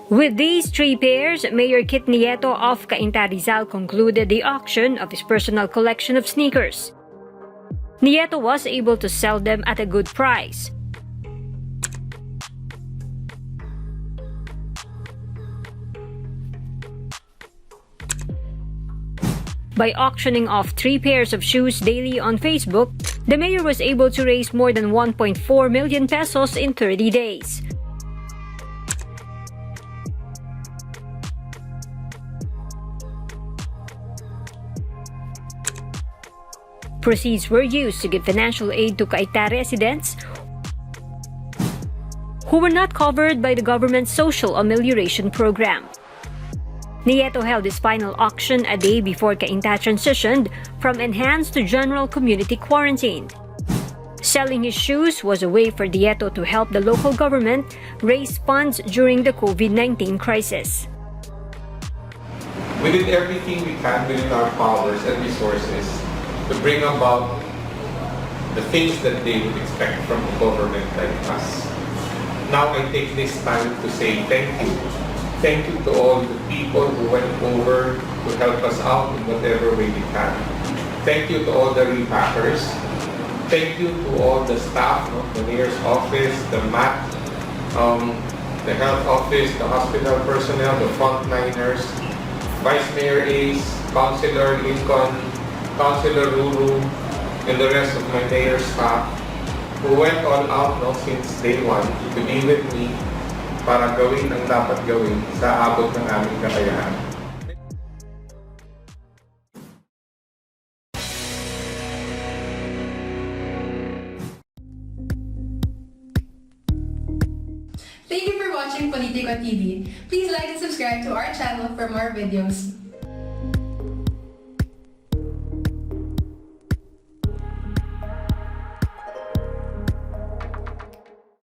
With these three pairs, Mayor Kit Nieto of Cainta Rizal concluded the auction of his personal collection of sneakers. Nieto was able to sell them at a good price. By auctioning off three pairs of shoes daily on Facebook, the mayor was able to raise more than 1.4 million pesos in 30 days. Proceeds were used to give financial aid to Cainta residents who were not covered by the government's social amelioration program. Nieto held his final auction a day before Cainta transitioned from enhanced to general community quarantine. Selling his shoes was a way for Nieto to help the local government raise funds during the COVID-19 crisis. We did everything we can within our powers and resources to bring about the things that they would expect from a government like us. Now I take this time to say thank you. Thank you to all the people who went over to help us out in whatever way we can. Thank you to all the repackers. Thank you to all the staff, the mayor's office, the MAT, the health office, the hospital personnel, the frontliners, Vice Mayor Ace, Councilor Lincoln, Councilor Ruru, and the rest of my mayor's staff who went all out since day one to be with me para gawin ang dapat gawin sa abot ng aming kakayahan. Thank you for watching Politiko TV. Please like and subscribe to our channel for more videos.